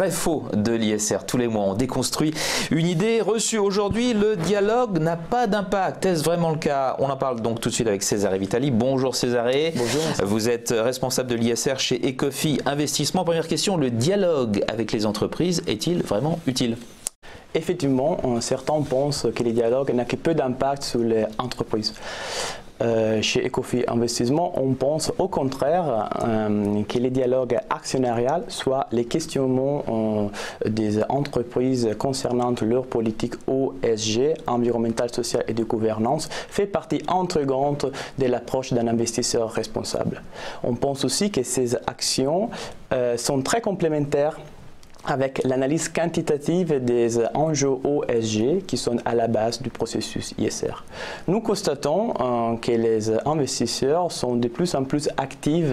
vrai-faux de l'ISR. Tous les mois, on déconstruit une idée reçue. Aujourd'hui, le dialogue n'a pas d'impact. Est-ce vraiment le cas? On en parle donc tout de suite avec Césarée Vitali. Bonjour Césarée. Bonjour. Vous êtes responsable de l'ISR chez Ecofi Investissement. Première question, le dialogue avec les entreprises est-il vraiment utile? Effectivement, certains pensent que les dialogues n'ont que peu d'impact sur les entreprises. Chez Ecofi Investissement, on pense au contraire que les dialogues actionnariales, soit les questionnements des entreprises concernant leur politique ESG, environnementale, sociale et de gouvernance, fait partie intégrante de l'approche d'un investisseur responsable. On pense aussi que ces actions sont très complémentaires avec l'analyse quantitative des enjeux ESG qui sont à la base du processus ISR. Nous constatons que les investisseurs sont de plus en plus actifs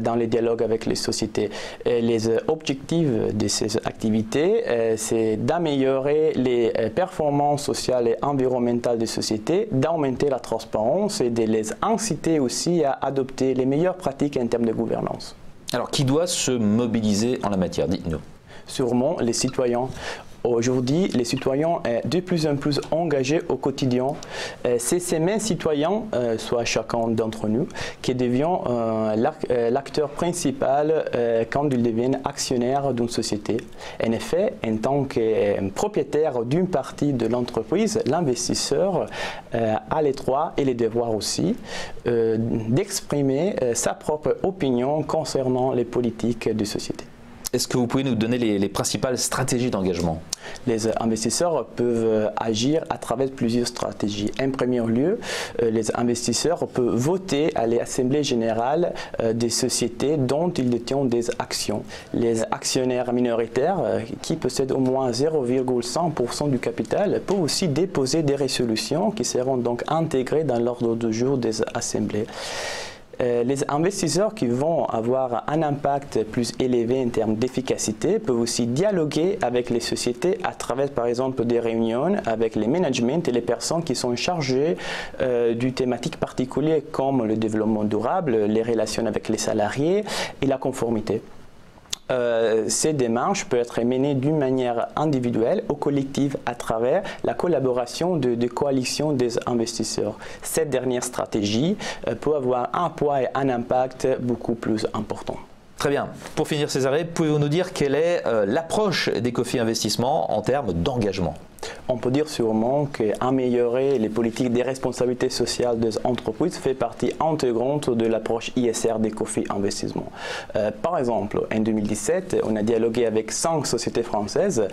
dans les dialogues avec les sociétés. Et les objectifs de ces activités, c'est d'améliorer les performances sociales et environnementales des sociétés, d'augmenter la transparence et de les inciter aussi à adopter les meilleures pratiques en termes de gouvernance. Alors, qui doit se mobiliser en la matière? Dites-nous. Sûrement les citoyens. Aujourd'hui, les citoyens sont de plus en plus engagés au quotidien. C'est ces mêmes citoyens, soit chacun d'entre nous, qui devient l'acteur principal quand ils deviennent actionnaires d'une société. En effet, en tant que propriétaire d'une partie de l'entreprise, l'investisseur a les droits et les devoirs aussi d'exprimer sa propre opinion concernant les politiques de société. Est-ce que vous pouvez nous donner les principales stratégies d'engagement? Les investisseurs peuvent agir à travers plusieurs stratégies. En premier lieu, les investisseurs peuvent voter à l'Assemblée générale des sociétés dont ils détiennent des actions. Les actionnaires minoritaires qui possèdent au moins 0,5% du capital peuvent aussi déposer des résolutions qui seront donc intégrées dans l'ordre du jour des assemblées. Les investisseurs qui vont avoir un impact plus élevé en termes d'efficacité peuvent aussi dialoguer avec les sociétés à travers par exemple des réunions avec les managements et les personnes qui sont chargées d'une thématique particulière comme le développement durable, les relations avec les salariés et la conformité. Ces démarches peuvent être menées d'une manière individuelle ou collective à travers la collaboration de coalitions des investisseurs. Cette dernière stratégie peut avoir un poids et un impact beaucoup plus important. Très bien. Pour finir, Césarée, pouvez-vous nous dire quelle est l'approche d'Ecofi Investissement en termes d'engagement? On peut dire sûrement qu'améliorer les politiques des responsabilités sociales des entreprises fait partie intégrante de l'approche ISR d'Ecofi Investissement. Par exemple, en 2017, on a dialogué avec 5 sociétés françaises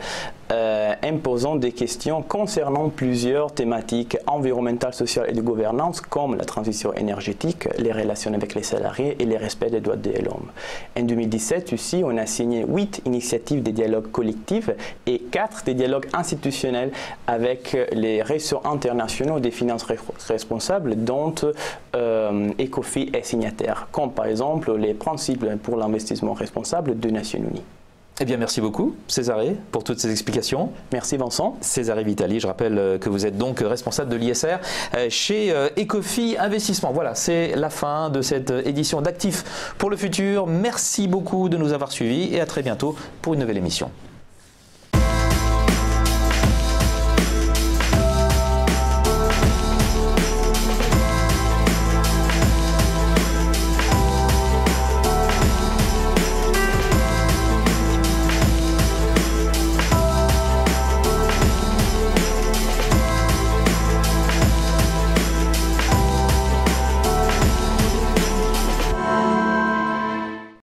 imposant des questions concernant plusieurs thématiques environnementales, sociales et de gouvernance comme la transition énergétique, les relations avec les salariés et le respect des droits de l'homme. En 2017 aussi, on a signé 8 initiatives de dialogue collectif et 4 des dialogues institutionnels avec les réseaux internationaux des finances responsables dont Ecofi est signataire, comme par exemple les principes pour l'investissement responsable des Nations Unies. Eh bien, merci beaucoup, Césarée, pour toutes ces explications. Merci, Vincent. Césarée Vitali, je rappelle que vous êtes donc responsable de l'ISR chez Ecofi Investissement. Voilà, c'est la fin de cette édition d'Actifs pour le futur. Merci beaucoup de nous avoir suivis et à très bientôt pour une nouvelle émission.